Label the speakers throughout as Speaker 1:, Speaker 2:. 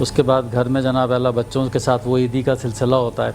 Speaker 1: اس کے بعد گھر میں جناب اللہ بچوں کے ساتھ وہ عیدی کا سلسلہ ہوتا ہے.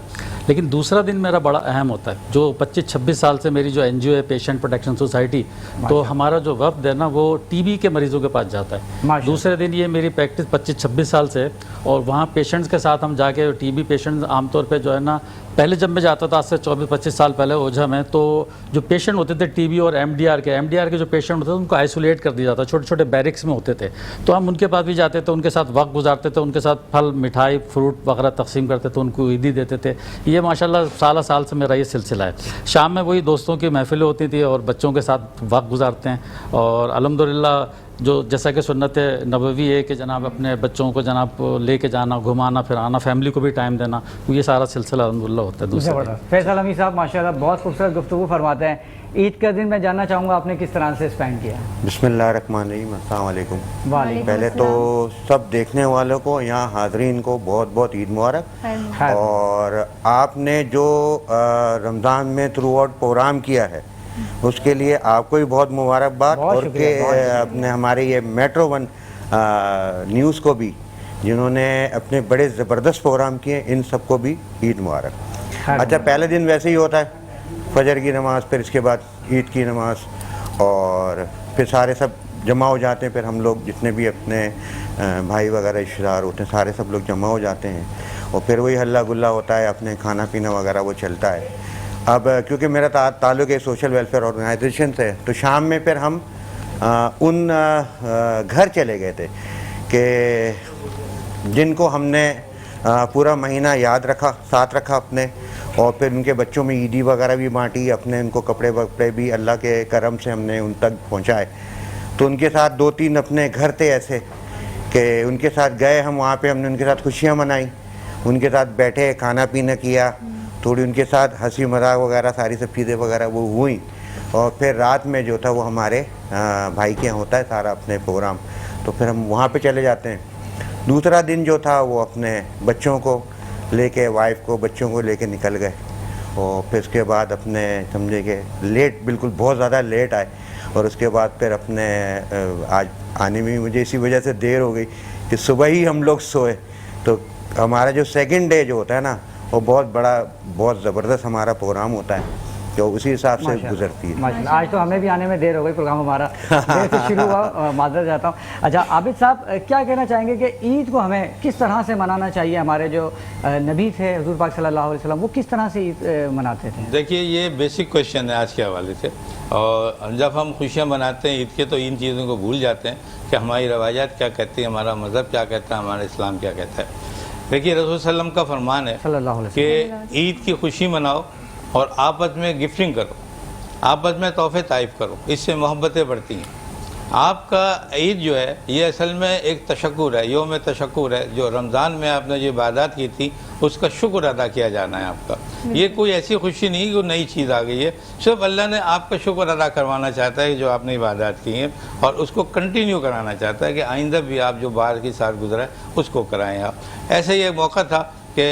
Speaker 1: لیکن دوسرا دن میرا بڑا اہم ہوتا ہے, جو 25-26 سال سے میری جو NGO ہے پیشنٹ پروٹیکشن سوسائٹی, تو ہمارا جو وفد ہے نا وہ TB کے مریضوں کے پاس جاتا ہے. دوسرے دن یہ میری پریکٹس 25-26 سال سے, اور وہاں پیشنٹس کے ساتھ ہم جا کے TB پیشنٹس عام طور پہ جو ہے نا, پہلے جب میں جاتا تھا آج سے 24-25 سال پہلے اوجھا میں, تو جو پیشنٹ ہوتے تھے TB اور MDR کے جو پیشنٹ ہوتے تھے ان کو آئسولیٹ کر دیا جاتا, چھوٹے چھوٹے بیرکس میں ہوتے تھے. تو ہم ان کے پاس بھی جاتے تھے, ان کے ساتھ وقت گزارتے تھے, ان کے ساتھ پھل مٹھائی فروٹ وغیرہ تقسیم کرتے تھے, ان کو عیدی دیتے تھے. یہ ماشاءاللہ سال سے میرا یہ سلسلہ ہے. شام میں وہی دوستوں کی محفلیں ہوتی تھی اور بچوں کے ساتھ وقت گزارتے ہیں. اور الحمدللہ جو جیسا کہ سنت نبوی ہے کہ جناب اپنے بچوں کو جناب لے کے جانا, گھمانا پھرانا, فیملی کو بھی ٹائم دینا, تو یہ سارا سلسلہ الحمدللہ ہوتا ہے. دوسرا
Speaker 2: فیصل امی صاحب ماشاءاللہ بہت خوبصورت گفتگو فرماتے ہیں. عید کا دن میں جاننا چاہوں گا آپ نے کس طرح سے اسپینڈ کیا؟
Speaker 3: بسم اللہ الرحمن الرحیم. السلام علیکم.
Speaker 2: وعلیکم
Speaker 3: پہلے تو سب دیکھنے والوں کو, یہاں حاضرین کو بہت بہت عید مبارک. اور آپ نے جو رمضان میں تھرو آؤٹ پروگرام کیا ہے اس کے لیے آپ کو بھی بہت مبارکباد, اور کہ اپنے ہمارے یہ میٹرو ون نیوز کو بھی جنہوں نے اپنے بڑے زبردست پروگرام کیے, ان سب کو بھی عید مبارک. اچھا, پہلے دن ویسے ہی ہوتا ہے, فجر کی نماز, پھر اس کے بعد عید کی نماز, اور پھر سارے سب جمع ہو جاتے ہیں. پھر ہم لوگ جتنے بھی اپنے بھائی وغیرہ رشتہ دار ہوتے ہیں سارے سب لوگ جمع ہو جاتے ہیں, اور پھر وہی ہلا گلا ہوتا ہے, اپنے کھانا پینا وغیرہ وہ چلتا ہے. اب کیونکہ میرا تعلق ہے سوشل ویلفیئر آرگنائزیشن سے, تو شام میں پھر ہم ان گھر چلے گئے تھے کہ جن کو ہم نے پورا مہینہ یاد رکھا, ساتھ رکھا اپنے, اور پھر ان کے بچوں میں عیدی وغیرہ بھی بانٹی, اپنے ان کو کپڑے وپڑے بھی اللہ کے کرم سے ہم نے ان تک پہنچائے. تو ان کے ساتھ 2-3 اپنے گھر تھے ایسے کہ ان کے ساتھ گئے ہم, وہاں پہ ہم نے ان کے ساتھ خوشیاں منائی, ان کے ساتھ بیٹھے, کھانا پینا کیا, تھوڑی ان کے ساتھ ہنسی مذاق وغیرہ ساری سب چیزیں وغیرہ وہ ہوئیں. اور پھر رات میں جو تھا وہ ہمارے بھائی کے یہاں ہوتا ہے سارا اپنے پروگرام, تو پھر ہم وہاں پہ چلے جاتے ہیں. دوسرا دن جو تھا وہ اپنے بچوں کو لے کے, وائف کو, بچوں کو لے کے نکل گئے, اور پھر اس کے بعد اپنے سمجھے کہ لیٹ, بالکل بہت زیادہ لیٹ آئے. اور اس کے بعد پھر اپنے آج آنے میں مجھے اسی وجہ سے دیر ہو گئی کہ صبح ہی ہم لوگ سوئے. تو ہمارا جو سیکنڈ ڈے جو ہوتا ہے نا وہ بہت بڑا, بہت زبردست ہمارا پروگرام ہوتا ہے, جو اسی حساب سے گزرتی ہے.
Speaker 2: ماشاءاللہ, آج تو ہمیں بھی آنے میں دیر ہو گئی, پروگرام ہمارا دیر سے شروع ہوا, معذرت چاہتا ہوں. اچھا عابد صاحب, کیا کہنا چاہیں گے کہ عید کو ہمیں کس طرح سے منانا چاہیے؟ ہمارے جو نبی تھے حضور پاک صلی اللہ علیہ وسلم, وہ کس طرح سے عید مناتے تھے؟
Speaker 4: دیکھیے یہ بیسک کویشچن ہے آج کے حوالے سے, اور جب ہم خوشیاں مناتے ہیں عید کے تو ان چیزوں کو بھول جاتے ہیں کہ ہماری روایات کیا کہتی ہیں, ہمارا مذہب کیا کہتا ہے, ہمارا اسلام کیا کہتا ہے. دیکھیے رسول صلی اللہ علیہ وسلم کا فرمان ہے
Speaker 2: صلی اللہ علیہ
Speaker 4: کہ عید کی خوشی مناؤ اور آپس میں گفٹنگ کرو, آپس میں تحفے طائف کرو, اس سے محبتیں بڑھتی ہیں. آپ کا عید جو ہے یہ اصل میں ایک تشکر ہے, یوم تشکر ہے. جو رمضان میں آپ نے جو عبادات کی تھی اس کا شکر ادا کیا جانا ہے آپ کا. یہ کوئی ایسی خوشی نہیں کہ نئی چیز آ گئی ہے, صرف اللہ نے آپ کا شکر ادا کروانا چاہتا ہے جو آپ نے عبادات کی ہیں, اور اس کو کنٹینیو کرانا چاہتا ہے کہ آئندہ بھی آپ جو باہر کی سال گزرا ہے اس کو کرائیں آپ. ایسے ہی ایک موقع تھا کہ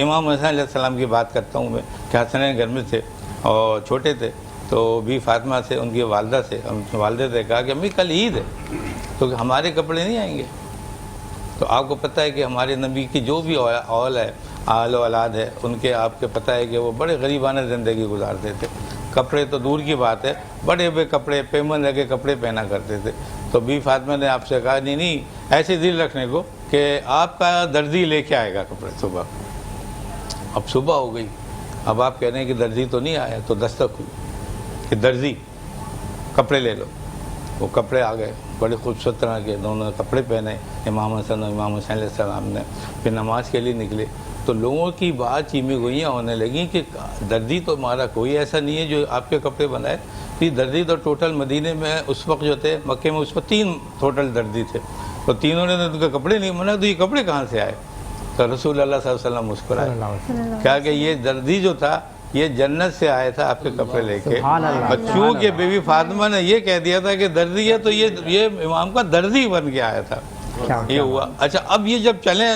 Speaker 4: امام حسین علیہ السلام کی بات کرتا ہوں میں, کہ حسنین گھر میں تھے اور چھوٹے تھے, تو بی فاطمہ سے ان کی والدہ سے, والدے سے کہا کہ امی کل عید ہے تو ہمارے کپڑے نہیں آئیں گے. تو آپ کو پتہ ہے کہ ہمارے نبی کی جو بھی اول ہے, آل و اولاد ہے, ان کے آپ کے پتہ ہے کہ وہ بڑے غریبانہ زندگی گزارتے تھے. کپڑے تو دور کی بات ہے, بڑے بڑے کپڑے, پیمن لگے کپڑے پہنا کرتے تھے. تو بی فاطمہ نے آپ سے کہا نہیں ایسے دل رکھنے کو کہ آپ کا درزی لے کے آئے گا کپڑے صبح. اب صبح ہو گئی, اب آپ کہہ رہے ہیں کہ درزی تو نہیں آیا, تو دستک ہوئی کہ درزی کپڑے لے لو. وہ کپڑے آ گئے بڑے خوبصورت طرح کے, دونوں کپڑے پہنے امام حسن اور امام حسین علیہ السلام نے, پھر نماز کے لیے نکلے. تو لوگوں کی بات چیمی گوئیاں ہونے لگیں کہ درزی تو ہمارا کوئی ایسا نہیں ہے جو آپ کے کپڑے بنائے. تو درزی تو ٹوٹل مدینے میں اس وقت جو تھے, مکے میں اس وقت 3 ٹوٹل درزی تھے, تو تینوں نے ان کے کپڑے نہیں بنائے. تو یہ کپڑے کہاں سے آئے؟ تو رسول اللہ صلی اللہ علیہ وسلم مسکرائے, کہا کہ یہ درزی جو تھا یہ جنت سے آیا تھا آپ کے کپڑے لے کے. بچوں کے بیوی فاطمہ نے یہ کہہ دیا تھا کہ درزی ہے, تو یہ امام کا درزی بن کے آیا تھا. یہ ہوا. اچھا اب یہ جب چلیں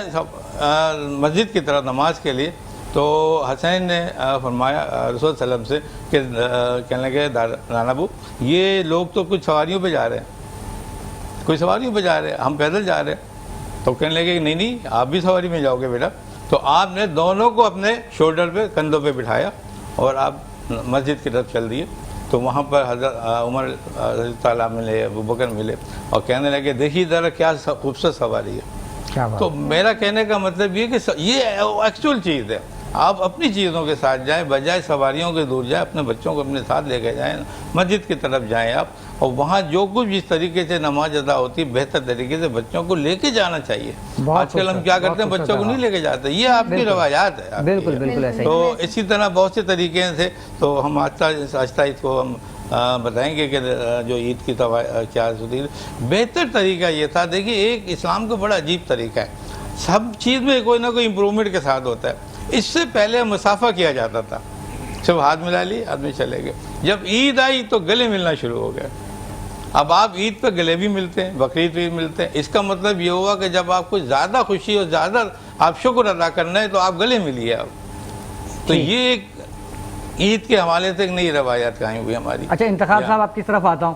Speaker 4: مسجد کی طرف نماز کے لیے, تو حسین نے فرمایا رسول صلی اللہ علیہ وسلم سے کہ کہنے لگے نانا ابو یہ لوگ تو کچھ سواریوں پہ جا رہے ہیں, کوئی سواریوں پہ جا رہے ہیں, ہم پیدل جا رہے ہیں. تو کہنے لگے کہ نہیں آپ بھی سواری میں جاؤ گے بیٹا. تو آپ نے دونوں کو اپنے شولڈر پہ کندھوں پہ بٹھایا اور آپ مسجد کی طرف چل دیے. تو وہاں پر حضرت عمر رضی اللہ عنہ ملے, ابوبکر ملے اور کہنے لگے دیکھیے ذرا کیا خوبصورت سواری ہے. تو میرا کہنے کا مطلب یہ کہ یہ ایکچوئل چیز ہے. آپ اپنی چیزوں کے ساتھ جائیں, بجائے سواریوں کے دور جائیں, اپنے بچوں کو اپنے ساتھ لے کے جائیں, مسجد کی طرف جائیں آپ, اور وہاں جو کچھ جس طریقے سے نماز ادا ہوتی ہے بہتر طریقے سے بچوں کو لے کے جانا چاہیے. آج کل ہم کیا کرتے ہیں, بچوں کو نہیں لے کے جاتے, یہ آپ کی روایات ہے.
Speaker 2: بالکل بالکل ایسے ہی.
Speaker 4: تو اسی طرح بہت سے طریقے سے تو ہم آہستہ اس کو ہم بتائیں گے کہ جو عید کی کیا ہوتی ہے. بہتر طریقہ یہ تھا, دیکھیے ایک اسلام کا بڑا عجیب طریقہ ہے, سب چیز میں کوئی نہ کوئی امپرومنٹ کے ساتھ ہوتا ہے. اس سے پہلے مسافہ کیا جاتا تھا, جب ہاتھ ملا لی آدمی چلے گئے. جب عید آئی تو گلے ملنا شروع ہو گئے. اب آپ عید پہ گلے بھی ملتے ہیں, بقرعید پہ بھی ملتے ہیں. اس کا مطلب یہ ہوا کہ جب آپ کو زیادہ خوشی اور زیادہ آپ شکر ادا کرنا ہے تو آپ گلے ملیے آپ. تو یہ ایک عید کے حوالے سے ایک نئی روایات قائم ہوئی ہماری.
Speaker 2: اچھا انتخاب صاحب آپ کی طرف آتا ہوں,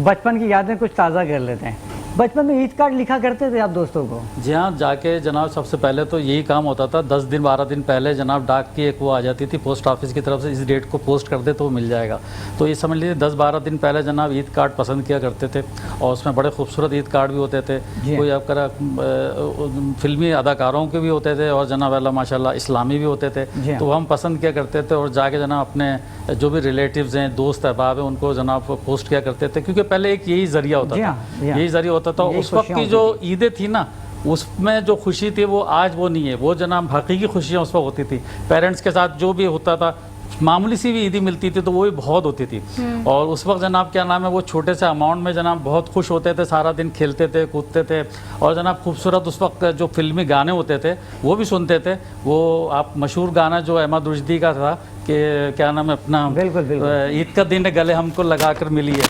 Speaker 2: بچپن کی یادیں کچھ تازہ کر لیتے ہیں. بچپن میں عید کارڈ لکھا کرتے تھے آپ دوستوں کو؟
Speaker 1: جی ہاں, جا کے جناب سب سے پہلے تو یہی کام ہوتا تھا, 10 دن 12 دن پہلے جناب ڈاک کی ایک وہ آ جاتی تھی پوسٹ آفس کی طرف سے, اس ڈیٹ کو پوسٹ کر دے تو وہ مل جائے گا. تو یہ سمجھ لیجیے 10-12 دن پہلے جناب عید کارڈ پسند کیا کرتے تھے, اور اس میں بڑے خوبصورت عید کارڈ بھی ہوتے تھے. کوئی آپ کا فلمی اداکاروں کے بھی ہوتے تھے اور جناب اللہ ماشاء اللہ اسلامی بھی ہوتے تھے. تو ہم پسند کیا کرتے تھے اور جا کے جناب اپنے جو بھی ریلیٹیوز ہیں, دوست احباب ہیں, ان کو جناب پوسٹ کیا کرتے تھے, کیونکہ پہلے ایک یہی ذریعہ ہوتا تھا, یہی ذریعہ ہوتا تھا. اس وقت کی جو عیدیں تھی نا, اس میں جو خوشی تھی وہ آج وہ نہیں ہے. وہ جناب حقیقی خوشیاں اس وقت ہوتی تھی. پیرنٹس کے ساتھ جو بھی ہوتا تھا, معمولی سی بھی عیدی ملتی تھی تو وہ بھی بہت ہوتی تھی. اور اس وقت جناب کیا نام ہے, وہ چھوٹے سے اماؤنٹ میں جناب بہت خوش ہوتے تھے, سارا دن کھیلتے تھے, کودتے تھے. اور جناب خوبصورت اس وقت جو فلمی گانے ہوتے تھے وہ بھی سنتے تھے. وہ آپ مشہور گانا جو احمد رشدی کا تھا کہ کیا نام ہے اپنا, عید کا دن گلے ہم کو لگا کر ملی ہے,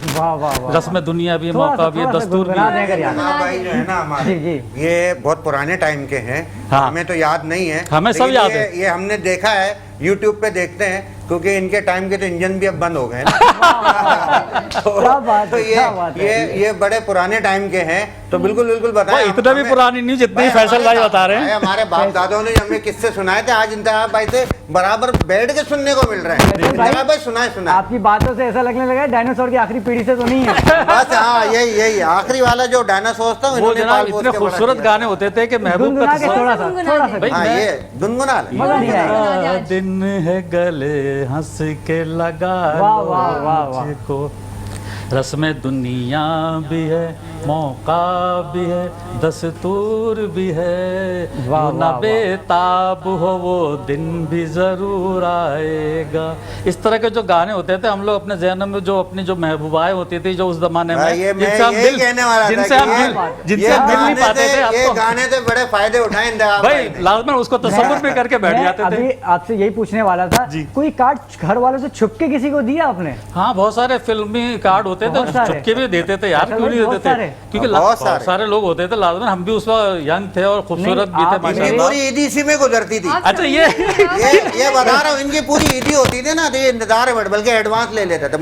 Speaker 1: رسم دنیا بھی موقع بھی دستور بھی.
Speaker 3: بھائی جو ہے نا ہمارے یہ بہت پرانے ٹائم کے ہیں, ہمیں تو یاد نہیں ہے,
Speaker 1: ہمیں سب یاد ہے.
Speaker 3: یہ ہم نے دیکھا ہے, یوٹیوب پہ دیکھتے ہیں, کیونکہ ان کے ٹائم کے تو انجن بھی اب بند ہو گئے. تو یہ بڑے پرانے ٹائم کے ہیں. تو بالکل بالکل بتائیں,
Speaker 1: اتنا بھی پرانی نہیں جتنی فیصل بھائی بتا رہے ہیں.
Speaker 3: ہمارے باپ دادوں نے ہمیں قصے سنائے تھے, آج انتخاب بھائی سے برابر بیٹھ کے سننے کو مل رہے ہیں. انتخاب بھائی سنائے.
Speaker 2: آپ کی باتوں سے ایسا لگنے لگا ہے ڈائناسور کی آخری پیڑھی سے تو نہیں ہے.
Speaker 3: بس ہاں, یہی آخری والا جو ڈائناسور تھا,
Speaker 1: وہ جناب اتنے خوبصورت گانے ہوتے تھے کہ محبوب کا
Speaker 2: تھوڑا سا
Speaker 3: یہ گنگنا
Speaker 1: دن ہے گلے ہنس کے لگا مجھ کو, رسم دنیا بھی ہے, موقع بھی ہے, دستور بھی ہے, نہ بے تاب ہو وہ دن بھی ضرور آئے گا. اس طرح کے جو گانے ہوتے تھے ہم لوگ اپنے ذہن میں, جو اپنی جو محبوبائیں ہوتی تھی جو اس زمانے میں, جن سے ہم مل نہیں پاتے تھے,
Speaker 3: یہ گانے سے بڑے فائدے اٹھائیں
Speaker 1: بھائی, لازماً اس کو تصور بھی کر کے بیٹھ جاتے تھے.
Speaker 2: آپ سے یہی پوچھنے والا تھا, کوئی کارڈ گھر والوں سے چھپ کے کسی کو دیا آپ نے؟
Speaker 1: ہاں, بہت سارے فلمی کارڈ ہوتے تھے, چھپ کے بھی دیتے تھے یار, کیوں نہیں دیتے تھے, کیونکہ بہت سارے لوگ ہوتے تھے. لازماً ہم بھی اس وقت ینگ تھے اور خوبصورت بھی تھے ماشاء اللہ.
Speaker 3: پوری عیدی اسی میں گزرتی تھی.
Speaker 1: اچھا
Speaker 3: یہ بتا رہا ہوں, ان کی پوری عیدی ہوتی تھی نا, تو یہ انتظار ہے, بلکہ ایڈوانس لے لیتا تھا.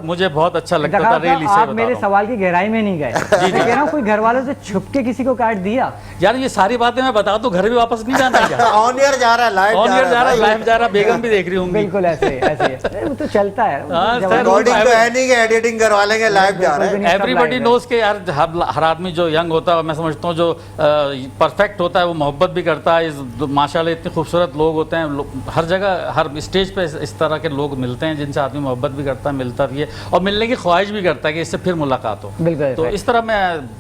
Speaker 1: مجھے بہت اچھا لگتا تھا ریلی سے.
Speaker 2: آپ میرے سوال کی گہرائی میں نہیں گئے. میں کہہ رہا ہوں کوئی گھر والوں سے چھپ کے کسی کو کارڈ دیا؟
Speaker 1: یار یہ ساری باتیں میں بتا دوں, گھر بھی واپس نہیں جانا کیا,
Speaker 3: آن ایئر جا رہا ہے,
Speaker 1: لائیو جا رہا, بیگم بھی دیکھ رہی ہوں.
Speaker 2: بالکل ایسے وہ تو چلتا ہے,
Speaker 3: ریکارڈنگ تو ہے نہیں کہ ایڈیٹنگ کروا لیں گے, لائیو جا رہا ہے.
Speaker 1: ایوریبڈی نوز کہ یار ہر آدمی جو ینگ ہوتا ہے, میں سمجھتا ہوں جو پرفیکٹ ہوتا ہے, وہ محبت بھی کرتا ہے. ماشاءاللہ اتنے خوبصورت لوگ ہوتے ہیں ہر جگہ, ہر اسٹیج پہ اس طرح کے لوگ ملتے ہیں جن سے آدمی محبت بھی کرتا ہے, ملتا بھی ہے, اور ملنے کی خواہش بھی کرتا ہے کہ اس سے پھر ملاقات ہو. تو اس طرح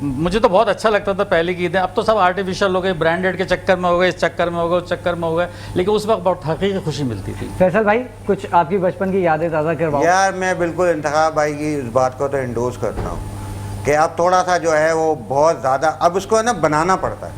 Speaker 1: مجھے تو بہت اچھا لگتا تھا پہلے کی عیدیں. اب تو سب آرٹیفیشل ہو گئے, برانڈیڈ کے چکر میں ہو گئے, اس چکر میں ہو گئے, اس چکر میں ہو گئے, لیکن اس وقت بہت حقیقی خوشی ملتی تھی.
Speaker 2: فیصل بھائی کچھ آپ کی بچپن کی یادیں تازہ کرواؤ.
Speaker 3: یار میں بالکل انتخاب بھائی کی اس بات کو تو انڈورس کرتا ہوں کہ اب تھوڑا سا جو ہے وہ بہت زیادہ اب اس کو ہے نا بنانا پڑتا ہے.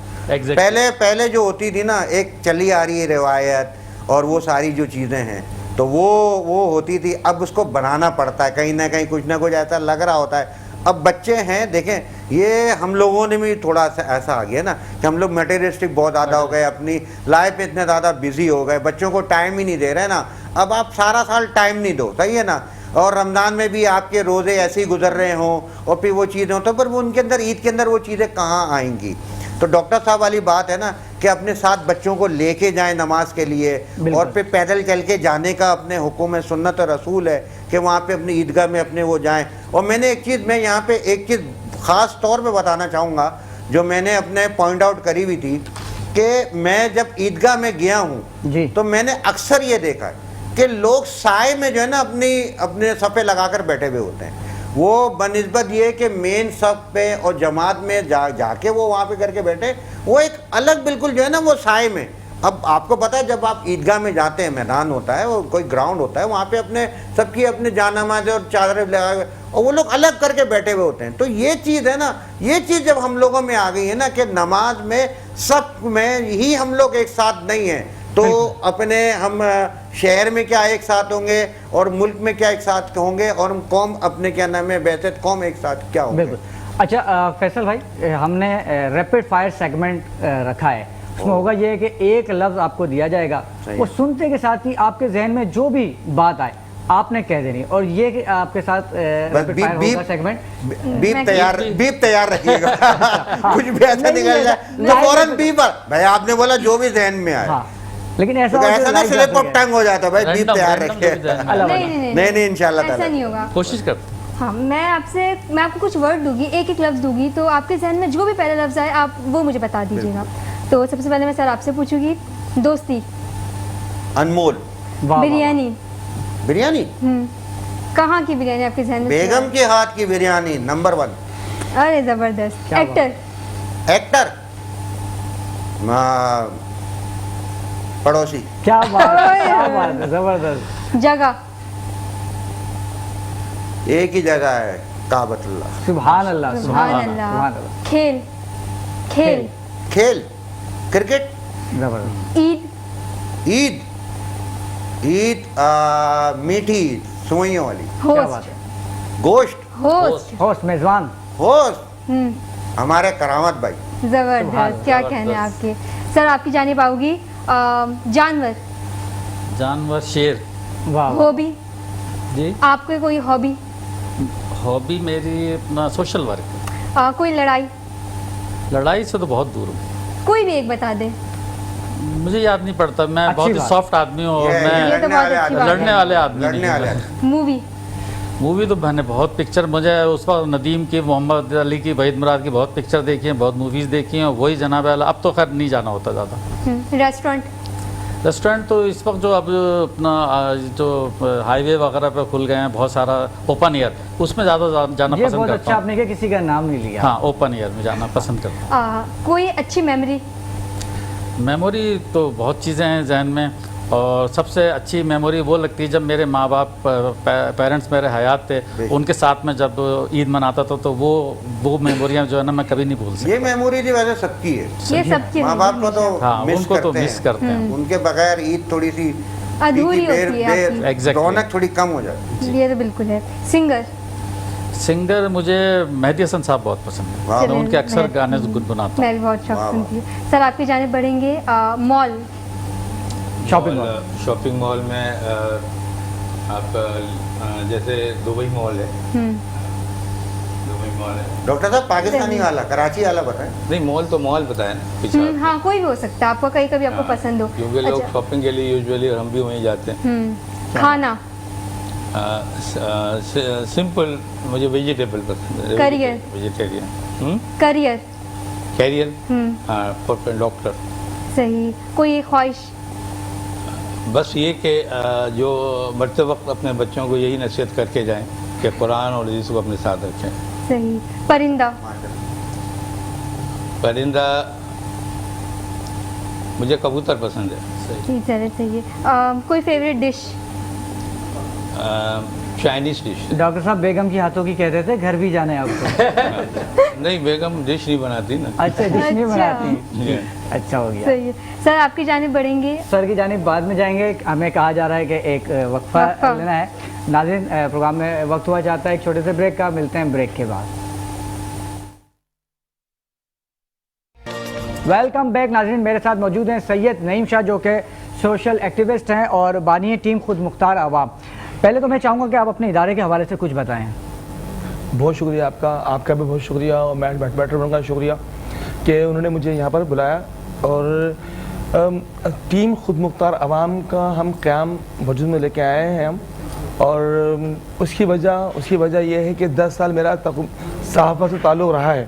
Speaker 3: پہلے جو ہوتی تھی نا, ایک چلی آ رہی ہے روایت اور وہ ساری جو چیزیں ہیں, تو وہ ہوتی تھی. اب اس کو بنانا پڑتا ہے, کہیں نہ کہیں کچھ نہ کچھ ایسا لگ رہا ہوتا ہے. اب بچے ہیں, دیکھیں یہ ہم لوگوں نے بھی تھوڑا سا ایسا آ گیا نا کہ ہم لوگ میٹیریلسٹک بہت زیادہ ہو گئے, اپنی لائف میں اتنے زیادہ بزی ہو گئے, بچوں کو ٹائم ہی نہیں دے رہے نا. اب آپ سارا سال ٹائم نہیں دو, صحیح ہے نا, اور رمضان میں بھی آپ کے روزے ایسے ہی گزر رہے ہوں اور پھر وہ چیزیں ہوں, تو پھر وہ ان کے اندر عید کے اندر وہ چیزیں کہاں آئیں گی. تو ڈاکٹر صاحب والی بات ہے نا کہ اپنے ساتھ بچوں کو لے کے جائیں نماز کے لیے، اور پھر پیدل چل کے جانے کا اپنے حکم سنت اور رسول ہے کہ وہاں پہ اپنی عیدگاہ میں اپنے وہ جائیں. اور میں نے میں یہاں پہ ایک چیز خاص طور پہ بتانا چاہوں گا جو میں نے اپنے پوائنٹ آؤٹ کری ہوئی تھی کہ میں جب عیدگاہ میں گیا ہوں تو میں نے اکثر یہ دیکھا ہے کہ لوگ سائے میں جو ہے نا اپنے صفے لگا کر بیٹھے ہوئے ہوتے ہیں. وہ بنسبت یہ کہ مین صف پہ اور جماعت میں جا کے وہ وہاں پہ کر کے بیٹھے، وہ ایک الگ بالکل جو ہے نا وہ سائے میں. اب آپ کو پتہ ہے جب آپ عیدگاہ میں جاتے ہیں، میدان ہوتا ہے، وہ کوئی گراؤنڈ ہوتا ہے، وہاں پہ اپنے سب کی اپنے جانماز اور چادریں لگا کے، اور وہ لوگ الگ کر کے بیٹھے ہوئے ہوتے ہیں. تو یہ چیز ہے نا، یہ چیز جب ہم لوگوں میں آ گئی ہے نا کہ نماز میں سب میں ہی ہم لوگ ایک ساتھ نہیں ہیں، تو اپنے ہم شہر میں کیا ایک ساتھ ہوں گے اور ملک میں کیا ایک ساتھ ہوں گے، اور ہم قوم اپنے کیا نام ہے بیسٹ قوم ایک ساتھ کیا ہوں گے.
Speaker 2: اچھا فیصل بھائی، ہم نے ریپڈ فائر سیگمنٹ رکھا ہے، اس میں ہوگا یہ کہ ایک لفظ آپ کو دیا جائے گا، وہ سنتے کے ساتھ ہی آپ کے ذہن میں جو بھی بات آئے آپ نے کہہ دینی، اور یہ کہ آپ کے ساتھ ریپڈ فائر ہوگا سیگمنٹ.
Speaker 3: بیپ تیار رکھیے گا، کچھ بھی ایسا نکل جائے تو فوراً بیپ. بھائی آپ نے بولا جو بھی ذہن میں آئے،
Speaker 2: لیکن ایسا
Speaker 3: نا سلپ آف ٹنگ ہو جاتا ہے. بھائی بیپ تیار رکھیے.
Speaker 5: نہیں
Speaker 3: انشاءاللہ
Speaker 5: ایسا نہیں ہوگا.
Speaker 1: کوشش کرتے.
Speaker 5: ہاں میں آپ کو کچھ ورڈ دوں گی، ایک لفظ دوں گی، تو آپ کے ذہن میں جو بھی پہلا لفظ آئے آپ وہ مجھے بتا دیجیے گا. تو سب سے پہلے میں سر آپ سے پوچھوں گی، دوستی.
Speaker 3: انمول.
Speaker 5: بریانی.
Speaker 3: بریانی.
Speaker 5: کہاں کی بریانی آپ کے ذہن میں؟
Speaker 3: بیگم کے ہاتھ کی بریانی نمبر 1.
Speaker 5: ارے زبردست.
Speaker 3: ایکٹر پڑوسی.
Speaker 2: کیا بات ہے، زبردست.
Speaker 5: جگہ.
Speaker 3: ایک ہی جگہ ہے، کعبۃ اللہ.
Speaker 2: سبحان اللہ،
Speaker 5: سبحان اللہ. کھیل. کھیل.
Speaker 3: کھیل کرکٹ.
Speaker 2: زبردست.
Speaker 5: عید.
Speaker 3: عید. عید میٹھی سوئیوں والی. گوشت.
Speaker 5: ہوسٹ.
Speaker 2: میزبان.
Speaker 3: ہوسٹ ہمارے کرامت بھائی.
Speaker 5: زبردست. کیا کہنے ہیں آپ کے. سر آپ کی جانب آؤ گی، جانور.
Speaker 1: جانور شیر.
Speaker 5: ہابی.
Speaker 1: جی
Speaker 5: آپ کے کوئی ہابی؟
Speaker 1: ہابی میری اپنا سوشل ورک.
Speaker 5: کوئی لڑائی؟
Speaker 1: لڑائی سے تو بہت دور ہوں.
Speaker 5: کوئی بھی ایک بتا دیں.
Speaker 1: مجھے یاد نہیں پڑتا، میں بہت ہی سافٹ آدمی ہوں اور میں لڑنے والے آدمی نہیں. مووی تو میں نے بہت پکچر، مجھے اس وقت ندیم کی، محمد علی کی، وحید مراد کی بہت پکچر دیکھی ہیں، بہت موویز دیکھی ہیں. وہی جناب اعلیٰ. اب تو خیر نہیں جانا ہوتا زیادہ. ریسٹورینٹ تو اس وقت جو اب اپنا جو ہائی وے وغیرہ پہ کھل گئے ہیں بہت سارا، اوپن ایئر، اس میں زیادہ جانا پسند کرتا ہوں.
Speaker 2: اچھا آپ نے کہ کسی کا نام نہیں لیا.
Speaker 1: ہاں اوپن ایئر میں جانا پسند کرتا ہوں.
Speaker 5: کوئی اچھی میموری؟
Speaker 1: میموری تو بہت چیزیں ہیں ذہن میں، اور سب سے اچھی میموری وہ لگتی ہے جب میرے ماں باپ پیرنٹس میرے حیات تھے، ان کے ساتھ میں جب عید مناتا تھا، تو وہ میموریاں جو ہے نا میں کبھی نہیں بھول سکتا.
Speaker 3: یہ میموری جو ویسے سب کی ہے،
Speaker 5: یہ سب کی.
Speaker 3: ماں باپ کو تو
Speaker 1: ان کو تو مس کرتے ہیں.
Speaker 3: ان کے بغیر عید تھوڑی سی
Speaker 5: ادھوری ہوتی ہے،
Speaker 3: رونق تھوڑی کم ہو جاتی ہے.
Speaker 5: یہ تو بالکل ہے.
Speaker 1: سنگر مجھے مہدی حسن صاحب بہت پسند ہے، میں ان کے اکثر گانے گنگناتا ہوں.
Speaker 5: میں بھی بہت شوق سنتی ہوں. سر آپ کی جانب بڑھیں گے، مال.
Speaker 4: شاپنگ مال میں آپ جیسے دبئی مال ہے. دبئی مال ہے.
Speaker 3: ڈاکٹر صاحب پاکستانی والا، کراچی والا بتائیں.
Speaker 4: نہیں مال تو مال بتائیں نا.
Speaker 5: ہاں کوئی بھی ہو سکتا ہے، آپ کو کبھی آپ کو پسند ہو.
Speaker 4: کیونکہ لوگ شاپنگ کے لیے یوزولی ہم بھی وہیں جاتے ہیں.
Speaker 5: کھانا.
Speaker 4: سمپل، مجھے ویجیٹیبل پسند ہے.
Speaker 5: کریئر.
Speaker 4: ویجیٹیرین.
Speaker 5: کیریئر.
Speaker 4: ہاں ڈاکٹر.
Speaker 5: صحیح. کوئی خواہش؟
Speaker 4: بس یہ کہ جو مرتے وقت اپنے بچوں کو یہی نصیحت کر کے جائیں کہ قرآن اور حدیث کو اپنے ساتھ رکھیں.
Speaker 5: صحیح. پرندہ.
Speaker 4: پرندہ مجھے کبوتر پسند ہے.
Speaker 5: صحیح. کوئی favourite dish?
Speaker 4: Chinese dish.
Speaker 2: Doctor صاحب بیگم کی ہاتھوں کی کہتے تھے، گھر بھی جانا ہے آپ کو.
Speaker 4: نہیں بیگم ڈش نہیں بناتی نا.
Speaker 2: اچھا ڈش نہیں بناتی. اچھا ہو گیا.
Speaker 5: صحیح. سر آپ کی جانب بڑھیں گے.
Speaker 2: سر کی جانب بعد میں جائیں گے. ہمیں کہا جا رہا ہے کہ ایک وقفہ لینا ہے. ناظرین پروگرام میں وقت ہوا جاتا ہے ایک چھوٹے سے بریک کا. ملتے ہیں بریک کے بعد. ویلکم بیک ناظرین. میرے ساتھ موجود ہیں سید نعیم شاہ جو کہ سوشل ایکٹیوسٹ ہیں اور بانی ٹیم خود مختار عوام. پہلے تو میں چاہوں گا کہ آپ اپنے ادارے کے حوالے سے کچھ بتائیں.
Speaker 6: بہت شکریہ آپ کا بھی بہت شکریہ، اور میں بیٹر بننے کا شکریہ. کہ انہوں نے مجھے یہاں پر بلایا اور ٹیم خود مختار عوام کا ہم قیام وجود میں لے کے آئے ہیں ہم. اور اس کی وجہ یہ ہے کہ 10 سال میرا صحافت سے تعلق رہا ہے.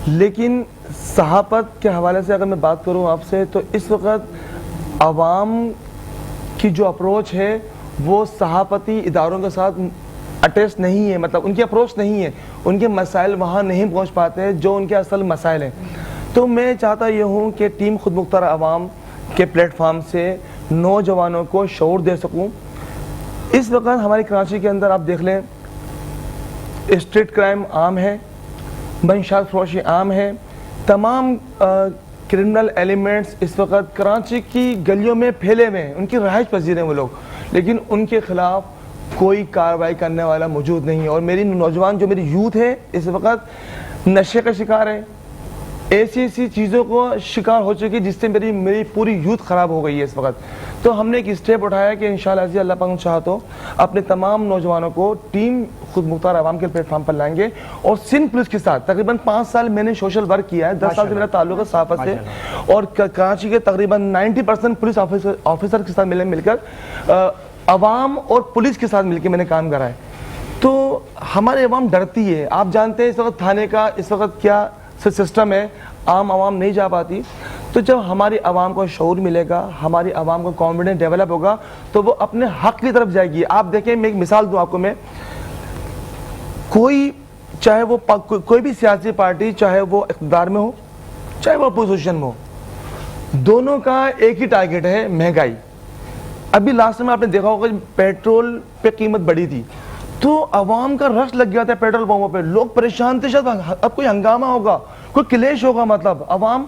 Speaker 6: لیکن صحافت کے حوالے سے اگر میں بات کروں آپ سے تو اس وقت عوام کی جو اپروچ ہے وہ صحافتی اداروں کے ساتھ اٹیچ نہیں ہے, مطلب ان کی اپروچ نہیں ہے, ان کے مسائل وہاں نہیں پہنچ پاتے جو ان کے اصل مسائل ہیں. تو میں چاہتا یہ ہوں کہ ٹیم خود مختار عوام کے پلیٹ فارم سے نوجوانوں کو شعور دے سکوں. اس وقت ہماری کراچی کے اندر آپ دیکھ لیں اسٹریٹ کرائم عام ہے, منشیات فروشی عام ہے, تمام کرمنل ایلیمنٹس اس وقت کراچی کی گلیوں میں پھیلے ہوئے ہیں, ان کی رہائش پذیر ہیں وہ لوگ, لیکن ان کے خلاف کوئی کارروائی کرنے والا موجود نہیں ہے. اور میری نوجوان جو میری یوتھ ہے اس وقت نشے کا شکار ہے, ایسی چیزوں کو شکار ہو چکی جس سے میری پوری یوتھ خراب ہو گئی ہے اس وقت. تو ہم نے ایک اسٹیپ اٹھایا کہ انشاءاللہ اللہ پاک چاہا تو اپنے تمام نوجوانوں کو ٹیم خود مختار عوام کے پلیٹ فارم پر لائیں گے. اور سندھ پولیس کے ساتھ تقریباً 5 سال میں نے سوشل ورک کیا ہے, 10 سال سے میرا تعلق ہے صحافت سے, اور کراچی کے تقریباً 90% پولیس آفیسر کے ساتھ مل کر عوام اور پولیس کے ساتھ مل کے میں نے کام کرا ہے. تو ہماری عوام ڈرتی ہے. آپ جانتے ہیں اس وقت تھانے کا اس وقت کیا سسٹم ہے, عام عوام نہیں جا پاتی. تو جب ہماری عوام کو شعور ملے گا, ہماری عوام کو کانفیڈنس ڈیولپ ہوگا تو وہ اپنے حق کی طرف جائے گی. آپ دیکھیں, میں ایک مثال دوں آپ کو, میں چاہے وہ کوئی بھی سیاسی پارٹی, چاہے وہ اقتدار میں ہو چاہے وہ اپوزیشن میں ہو, دونوں کا ایک ہی ٹارگیٹ ہے, مہنگائی. ابھی لاسٹ میں آپ نے دیکھا ہوگا پیٹرول پہ قیمت بڑھی تھی تو عوام کا رش لگ گیا تھا پیٹرول پمپوں پہ, لوگ پریشان تھے, شاید اب کوئی ہنگامہ ہوگا, کوئی کلیش ہوگا, مطلب عوام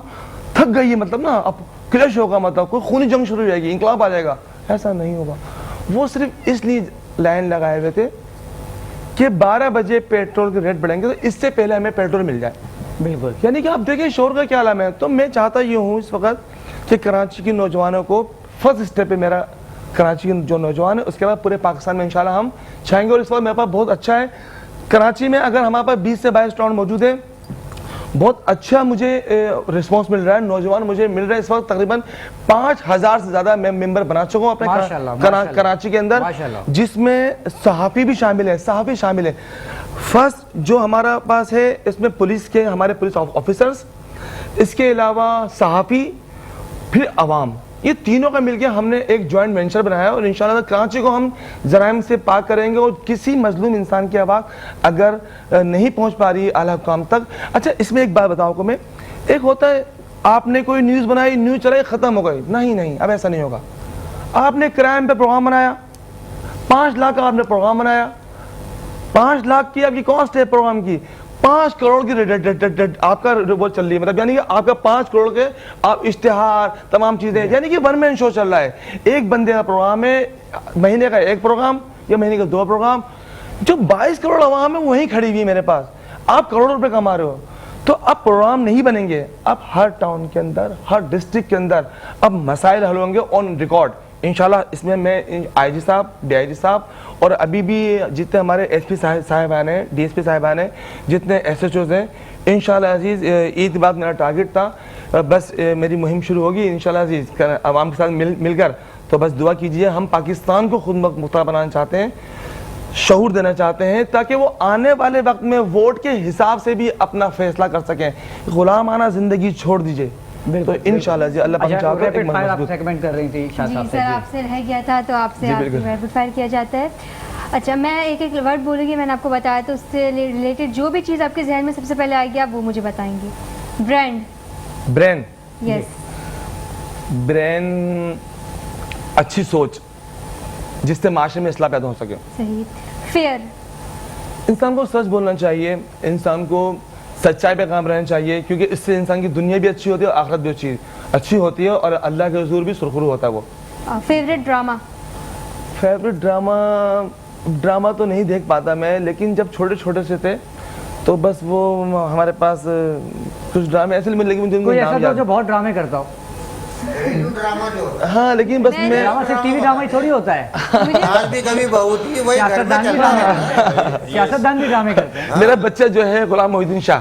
Speaker 6: تھک گئی ہے, مطلب نا اب کلیش ہوگا, مطلب کوئی خونی جنگ شروع ہو جائے گی, انقلاب آ جائے گا. ایسا نہیں ہوگا. وہ صرف اس لیے لائن لگائے ہوئے تھے کہ 12 بجے پیٹرول کے ریٹ بڑھیں گے تو اس سے پہلے ہمیں پیٹرول مل جائے.
Speaker 2: بالکل,
Speaker 6: یعنی کہ آپ دیکھیں شور کا کیا عالم ہے. تو میں چاہتا یہ ہوں اس وقت کہ کراچی کے نوجوانوں کو فرسٹ اسٹیپ پہ میرا کراچی کے جو نوجوان ہے, اس کے بعد پورے پاکستان میں انشاءاللہ ہم چھائیں گے. اور اس وقت میرے پاس بہت اچھا ہے کراچی میں, اگر ہمارے پاس 20 سے 22 اسٹاؤنٹ موجود ہیں, بہت اچھا مجھے رسپانس مل رہا ہے. نوجوان مجھے مل رہا ہے اس وقت تقریباً 5000 سے زیادہ میں ممبر بنا چکا ہوں اپنے کراچی کے اندر, جس میں صحافی بھی شامل ہیں. فرسٹ جو ہمارا پاس ہے اس میں پولیس کے ہمارے پولیس آفیسرز, اس کے علاوہ صحافی, پھر عوام, یہ تینوں کا مل کے ہم نے ایک جوائنٹ وینچر بنایا. اور انشاءاللہ کراچی کو ہم جرائم سے پاک کریں گے. اور کسی مظلوم انسان کی آواز اگر نہیں پہنچ پا رہی اعلیٰ حکام تک. اچھا, اس میں ایک بات بتاؤں کو میں, ایک ہوتا ہے آپ نے کوئی نیوز بنائی, نیوز چلائی, ختم ہو گئی. نہیں, اب ایسا نہیں ہوگا. آپ نے کرائم پہ پروگرام بنایا, 5 لاکھ کا آپ نے پروگرام بنایا, 5 لاکھ کی آپ کی کاسٹ ہے پروگرام کی, 5 کروڑ کی آپ کا وہ چل رہی ہے, مطلب یعنی کہ آپ کا 5 کروڑ کے آپ اشتہار تمام چیزیں, یعنی کہ 1 مین شو چل رہا ہے. ایک بندے کا پروگرام ہے, مہینے کا 1 پروگرام یا مہینے کا 2 پروگرام. جو 22 کروڑ عوام ہے وہیں کھڑی ہوئی ہے میرے پاس, آپ کروڑوں روپے کما رہے ہو. تو اب پروگرام نہیں بنیں گے, اب ہر ٹاؤن کے اندر, ہر ڈسٹرکٹ کے اندر اب مسائل حل ہوں گے آن ریکارڈ انشاءاللہ. اس میں آئی جی صاحب, ڈی آئی جی صاحب, اور ابھی بھی جتنے ہمارے ایس پی صاحبان ہیں, ڈی ایس پی صاحبان ہیں, جتنے ایس ایچ اوز ہیں, انشاءاللہ عزیز عید کے بعد میرا ٹارگٹ تھا, بس میری مہم شروع ہوگی انشاءاللہ عزیز عوام کے ساتھ مل کر. تو بس دعا کیجئے, ہم پاکستان کو خود مختار بنانا چاہتے ہیں, شعور دینا چاہتے ہیں تاکہ وہ آنے والے وقت میں ووٹ کے حساب سے بھی اپنا فیصلہ کر سکیں. غلامانہ زندگی چھوڑ دیجئے. تو انشاءاللہ جی اللہ پاک چاہتا ہے.
Speaker 2: ریپڈ فائر آپ ریکمینڈ کر رہی تھی شاہ صاحب سے.
Speaker 5: جی سر, آپ سے رہ گیا تھا تو آپ سے ریپڈ فائر کیا جاتا ہے. اچھا, میں ایک ورڈ بولوں گی, میں نے آپ کو بتایا, تو اس سے ریلیٹڈ جو بھی چیز آپ کے ذہن میں سب سے پہلے آئے گی آپ وہ مجھے بتائیں گی. برین. یس.
Speaker 6: برین اچھی سوچ جس سے معاشرے میں اصلاح پیدا ہو سکے.
Speaker 5: صحیح. فیئر. انسان
Speaker 6: کو سچ بولنا چاہیے, انسان کو سچائی پہ کام رہنا چاہیے, کیونکہ اس سے انسان کی دنیا بھی اچھی ہوتی ہے اور آخرت بھی اچھی ہوتی ہے, اور اللہ کے حضور بھی سرخرو ہوتا ہے. وہ
Speaker 5: فیوریٹ
Speaker 6: ڈرامہ تو نہیں دیکھ پاتا میں, لیکن جب چھوٹے سے تھے تو بس وہ ہمارے پاس کچھ ڈرامے ایسے ملے گی
Speaker 2: کوئی ایسا جو بہت ڈرامے کرتا ہو.
Speaker 6: ہاں, لیکن بس میں
Speaker 2: صرف ٹی وی ڈرامہ ہی تھوڑی ہوتا ہے, سیاستدان بھی ڈرامے کرتے ہیں.
Speaker 6: میرا بچہ جو ہے غلام محی الدین شاہ,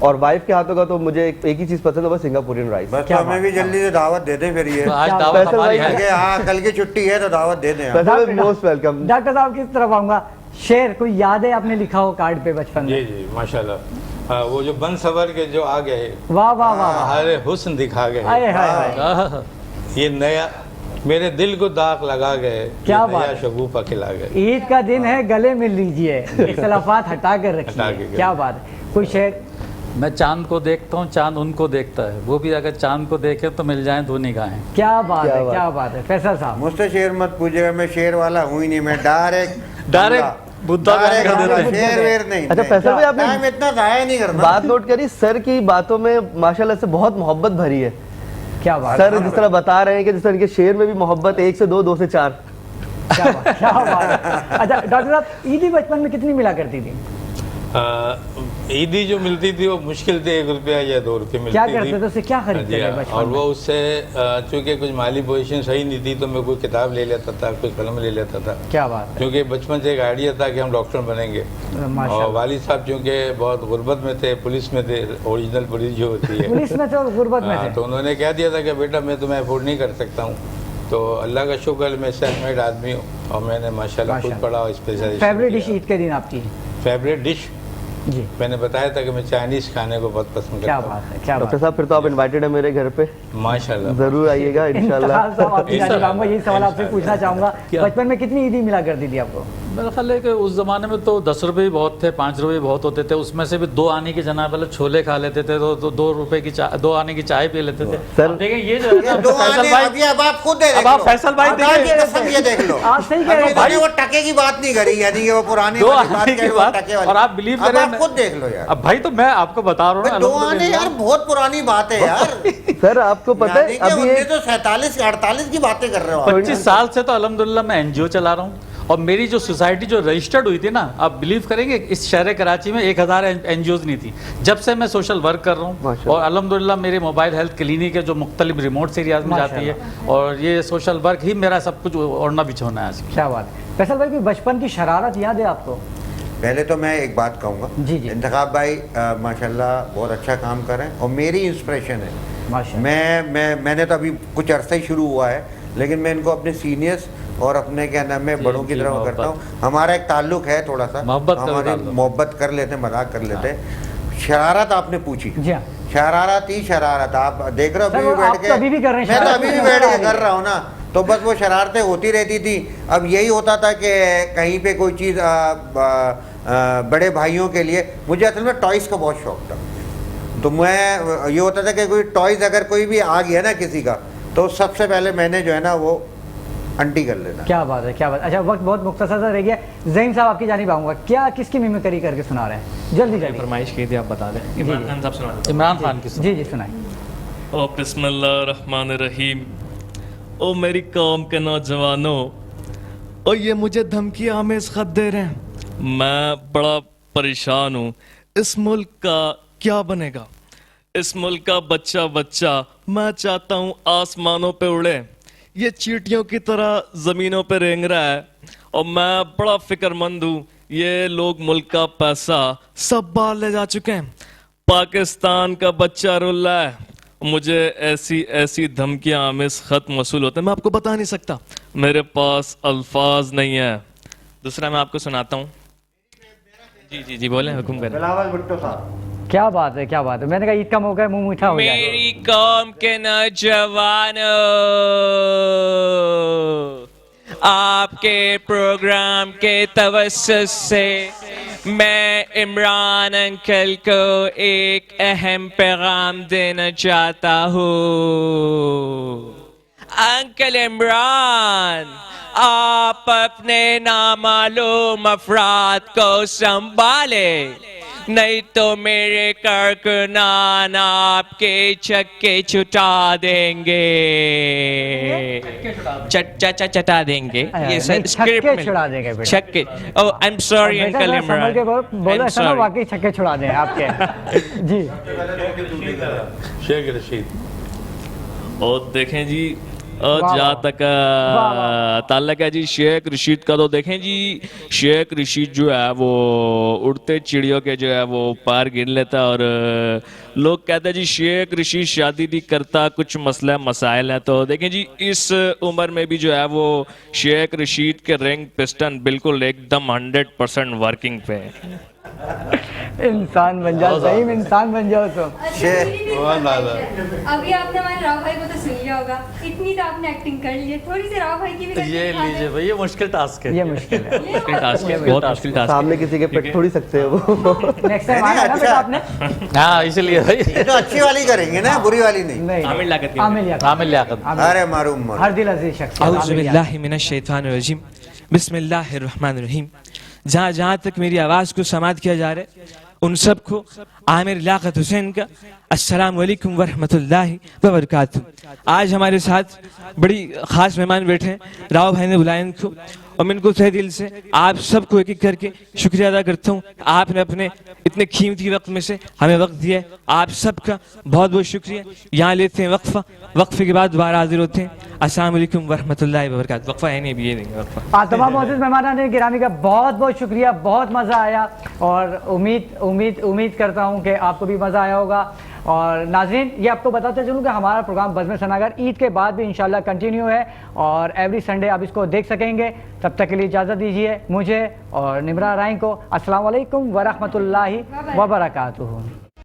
Speaker 7: اور وائف کے ہاتھوں کا تو مجھے ایک ہی چیز پسند ہے، وہ سنگاپورین رائس.
Speaker 3: بس تو ہمیں بھی جلدی سے دعوت دے دیں پھر یہ
Speaker 1: آج دعوت ہماری ہے.
Speaker 3: ہاں کل کی چھٹی ہے تو دعوت دے دیں.
Speaker 7: Most welcome.
Speaker 2: ڈاکٹر صاحب کس طرف آؤں گا، شعر کوئی یاد ہے آپ نے لکھا ہو کارڈ پہ بچپن میں؟
Speaker 4: جی جی ماشاء اللہ، وہ جو بن سور کے جو آ گئے،
Speaker 2: واہ واہ واہ،
Speaker 4: ہر حسن دکھا گئے،
Speaker 2: ہائے ہائے ہائے،
Speaker 4: یہ نیا میرے دل کو داغ لگا گئے،
Speaker 2: کیا
Speaker 4: یہ
Speaker 2: بات
Speaker 4: نیا
Speaker 2: ہے.
Speaker 4: شگوفہ کھلا گئے.
Speaker 2: عید کا دن ہے، گلے مل لیجئے، اختلافات ہٹا کر رکھیے. کیا بات ہے. کوئی شعر؟
Speaker 1: میں چاند کو دیکھتا ہوں، چاند ان کو دیکھتا ہے، وہ بھی اگر چاند کو دیکھے تو مل جائیں دو نگاہیں.
Speaker 2: کیا بات ہے، کیا بات ہے. فیصل صاحب
Speaker 3: مجھ سے شعر مت پوچھے گا، میں شعر والا ہوں ہی نہیں، میں ڈائریکٹ
Speaker 1: بدھا بیان کر دیتے ہیں.
Speaker 3: شعر ویر نہیں.
Speaker 7: اچھا فیصل بھائی، آپ
Speaker 3: ٹائم
Speaker 7: نے
Speaker 3: اتنا ضائع نہیں کرنا.
Speaker 7: بات نوٹ کری، سر کی باتوں میں ماشاءاللہ سے بہت محبت بھری ہے.
Speaker 2: کیا بات
Speaker 7: سر جس طرح بتا رہے ہیں کہ جس طرح ان کے شعر میں بھی محبت 1 سے 2، 2 سے 4.
Speaker 2: کیا بات ہے. اچھا ڈاکٹر صاحب، عیدی بچپن میں کتنی ملا کرتی تھی؟
Speaker 4: عیدی جو ملتی تھی وہ مشکل تھی 1 روپیہ یا 2 روپے ملتی تھی.
Speaker 2: کیا کرتے تھے، اسے کیا خریدتے تھے بچپن میں؟
Speaker 4: اور وہ اس سے چونکہ کچھ مالی پوزیشن صحیح نہیں تھی تو میں کوئی کتاب لے لیتا تھا، کوئی قلم لے لیتا تھا.
Speaker 2: کیا بات ہے.
Speaker 4: کیونکہ بچپن سے ایک آئیڈیا تھا کہ ہم ڈاکٹر بنیں گے. اور والد صاحب چونکہ بہت غربت میں تھے، پولیس میں تھے، اوریجنل پولیس جو ہوتی ہے
Speaker 2: پولیس میں تھے اور غربت میں تھے.
Speaker 4: تو انہوں نے کہہ دیا تھا کہ بیٹا میں تمہیں افورڈ نہیں کر سکتا ہوں. تو اللہ کا شکر میں سیلف میڈ آدمی ہوں اور میں نے ماشاءاللہ خود پڑھا اور اسپیشلائزیشن.
Speaker 2: فیوریٹ ڈش عید کے دن آپ کی؟
Speaker 4: فیوریٹ ڈش
Speaker 2: جی
Speaker 4: میں نے بتایا تھا کہ میں چائنیز کھانے کو بہت پسند
Speaker 2: کیا
Speaker 4: کرتا ہوں.
Speaker 2: بات ہے. کیا بات
Speaker 7: ڈاکٹر صاحب پھر تو آپ انوائٹڈ ہیں میرے گھر پہ،
Speaker 4: ماشاءاللہ.
Speaker 7: ضرور آئیے گا انشاءاللہ.
Speaker 2: صاحب آپ کی جانب آؤں گا، یہی سوال آپ سے پوچھنا چاہوں گا، بچپن میں کتنی عیدی ملا کرتی تھی آپ کو؟
Speaker 1: میرا خیال ہے کہ اس زمانے میں تو 10 روپے بھی بہت تھے، 5 روپے بھی بہت ہوتے تھے. اس میں سے بھی 2 آنے کی جناب والا چھولے کھا لیتے تھے، تو 2 روپے کی 2 آنے کی چائے پی لیتے تھے.
Speaker 7: سر
Speaker 1: دیکھیں یہ جو ہے نا فیصل بھائی،
Speaker 3: اب آپ خود دیکھ
Speaker 1: اب آپ فیصل بھائی دیکھیں،
Speaker 3: یہ دیکھ لو.
Speaker 2: آپ صحیح کہہ رہے ہیں
Speaker 3: بھائی وہ ٹکے کی بات نہیں کری، یعنی کہ وہ پرانی
Speaker 1: 2
Speaker 3: والی
Speaker 1: آنے کی
Speaker 3: وہ
Speaker 1: بات،
Speaker 3: ٹکے والی.
Speaker 1: اور آپ بلیو
Speaker 3: اب
Speaker 1: کریں
Speaker 3: آپ خود دیکھ لو یار.
Speaker 1: اب بھائی تو میں آپ کو بتا رہا ہوں
Speaker 3: 2 آنے یار بہت پرانی بات ہے یار.
Speaker 7: سر آپ کو پتہ ہے ابھی
Speaker 3: 1947 48 کی باتیں کر رہے ہو.
Speaker 1: 25 سال سے تو الحمدللہ میں NGO چلا رہا ہوں. اور میری جو سوسائٹی جو رجسٹرڈ ہوئی تھی نا، آپ بلیو کریں گے اس شہر کراچی میں 1000 NGOز نہیں تھی. جب سے میں سوشل ورک کر رہا ہوں اور الحمدللہ میرے موبائل ہیلتھ کلینک ہے جو مختلف ریموٹ ایریاز میں جاتی ہے، اور یہ سوشل ورک ہی میرا سب کچھ اوڑھنا بچھونا ہے آج.
Speaker 2: کیا بات ہے. فیصل بھائی، بچپن کی شرارت یاد ہے آپ کو؟
Speaker 3: پہلے تو میں ایک بات کہوں گا،
Speaker 2: جی جی
Speaker 3: انتخاب بھائی ماشاءاللہ بہت اچھا کام کر رہے ہیں اور میری انسپریشن ہے. میں نے تو ابھی کچھ عرصہ ہی شروع ہوا ہے، لیکن میں ان کو اپنے سینئرز اور اپنے کیا نام ہے بڑوں کی طرح کرتا ہوں. ہمارا ایک تعلق ہے تھوڑا سا، محبت کر لیتے ہیں، مذاق کر لیتے ہیں. شرارت آپ نے پوچھی، شرارت ہی شرارت. آپ دیکھ رہے ہو ابھی بھی بیٹھ کے، میں تو ابھی بھی بیٹھ کے کر رہا ہوں نا. تو بس وہ شرارتیں ہوتی رہتی تھی. اب یہی ہوتا تھا کہ کہیں پہ کوئی چیز بڑے بھائیوں کے لیے، مجھے اصل میں ٹوائز کا بہت شوق تھا. تو میں یہ ہوتا تھا کہ کوئی ٹوائز اگر کوئی بھی آ گیا نا کسی کا، تو سب سے پہلے میں نے جو ہے نا وہ انٹی کر لینا.
Speaker 2: کیا بات ہے، کیا بات. اچھا وقت بہت مختصر سا رہ گیا. زین صاحب آپ کی جانب آؤں گا، کیا کس کی میمیکری کر کے سنا رہے ہیں؟ جلدی جلدی
Speaker 8: فرمائش کی تھی، آپ بتا دیں. عمران خان صاحب سنا دیں.
Speaker 1: عمران خان کی
Speaker 2: جی جی سنائیں.
Speaker 8: او بسم اللہ الرحمن الرحیم. او میری قوم کے نوجوانوں، او یہ مجھے دھمکی آمیز خط دے رہے ہیں. میں بڑا پریشان ہوں. اس ملک کا کیا بنے گا؟ اس ملک کا بچہ میں چاہتا ہوں آسمانوں پہ اڑے، یہ چیٹیوں کی طرح زمینوں پہ رینگ رہا ہے. اور میں بڑا فکر مند ہوں، یہ لوگ ملک کا پیسہ سب باہر لے جا چکے ہیں. پاکستان کا بچہ رول رہا ہے. مجھے ایسی دھمکیاں آمیز خط موصول ہوتے ہیں، میں آپ کو بتا نہیں سکتا، میرے پاس الفاظ نہیں ہے. دوسرا میں آپ کو سناتا ہوں. جی بولیں، حکم کریں.
Speaker 3: بلاول بھٹو صاحب.
Speaker 2: کیا بات ہے، کیا بات ہے. میں نے کہا عید کا موقع ہے، منہ میٹھا ہو جائے.
Speaker 9: میری قوم کے نوجوانوں، آپ کے پروگرام کے توسط سے میں عمران انکل کو ایک اہم پیغام دینا چاہتا ہوں. انکل عمران، آپ اپنے نامعلوم افراد کو سنبھالیں، نہیں تو میرے کارکنان آپ کے چکے چھٹا دیں گے. چٹا دیں گے. یہ
Speaker 2: چھکے چھڑا دیں گے.
Speaker 9: چھکے. Oh I am sorry uncle Imran.
Speaker 2: بولو ایسا نا واقعی چھکے چھڑا دیں آپ کے. جی
Speaker 4: شیخ رشید.
Speaker 8: اور دیکھیں جی، اور جہاں تک تعلق ہے جی شیخ رشید کا تو دیکھیں جی شیخ رشید جو ہے وہ اڑتے چڑیوں کے جو ہے وہ پار گر لیتا اور لوگ کہتے ہیں جی شیخ رشید شادی نہیں کرتا کچھ مسئلہ مسائل ہیں تو دیکھیں جی اس عمر میں بھی جو ہے وہ شیخ رشید کے رنگ پسٹن بالکل ایک دم 100% ورکنگ پہ ہے
Speaker 2: انسان بن جاؤ صحیح میں انسان بن جاؤ تو
Speaker 5: ابھی آپ نے ہمارے راؤ بھائی کو تو سن لیا ہوگا اتنی تو آپ نے ایکٹنگ کر لی ہے تھوڑی سی راؤ بھائی کی بھی
Speaker 1: یہ لیجیے بھائی یہ مشکل ٹاسک ہے
Speaker 2: یہ مشکل ہے
Speaker 8: مشکل ٹاسک ہے بہت مشکل ٹاسک
Speaker 7: سامنے کسی کے پیٹ تھوڑی سکتے ہیں وہ
Speaker 2: نیکسٹ ٹائم آنا نا بیٹا آپ نے
Speaker 1: ہاں اس لیے بھائی
Speaker 3: یہ تو اچھی والی کریں گے نا بری والی نہیں
Speaker 2: نہیں
Speaker 8: عامر لیاقت
Speaker 1: عامر لیاقت
Speaker 3: ارے معروم
Speaker 2: ہر دل عزیز شخص
Speaker 9: اعوذ باللہ من الشیطان الرجیم بسم اللہ الرحمن الرحیم جہاں جہاں تک میری آواز کو سماعت کیا جا رہا ہے ان سب کو عامر لیاقت حسین کا السلام علیکم ورحمۃ اللہ وبرکاتہ. آج ہمارے ساتھ بڑی خاص مہمان بیٹھے ہیں راؤ بھائی نے بلائے ان کو اور میں ان کو تہ دل سے آپ سب کو ایک ایک کر کے شکریہ ادا کرتا ہوں. آپ نے اپنے اتنے قیمتی وقت میں سے ہمیں وقت دیا ہے آپ سب کا بہت بہت شکریہ. یہاں لیتے ہیں وقفہ وقفے کے بعد دوبارہ حاضر ہوتے ہیں. السلام علیکم ورحمۃ اللہ وبرکاتہ. وقفہ ہے نہیں ابھی یہ دیں گے وقفہ.
Speaker 2: تمام معزز مہمانان گرامی کا بہت بہت شکریہ بہت مزہ آیا اور امید کرتا ہوں کہ آپ کو بھی مزہ آیا ہوگا. اور ناظرین یہ آپ کو بتاتے چلوں کہ ہمارا پروگرام بزم ثناگر عید کے بعد بھی انشاءاللہ کنٹینیو ہے اور ایوری سنڈے آپ اس کو دیکھ سکیں گے. تب تک کے لیے اجازت دیجیے مجھے اور نمرا رائن کو. السلام علیکم ورحمۃ اللہ وبرکاتہ.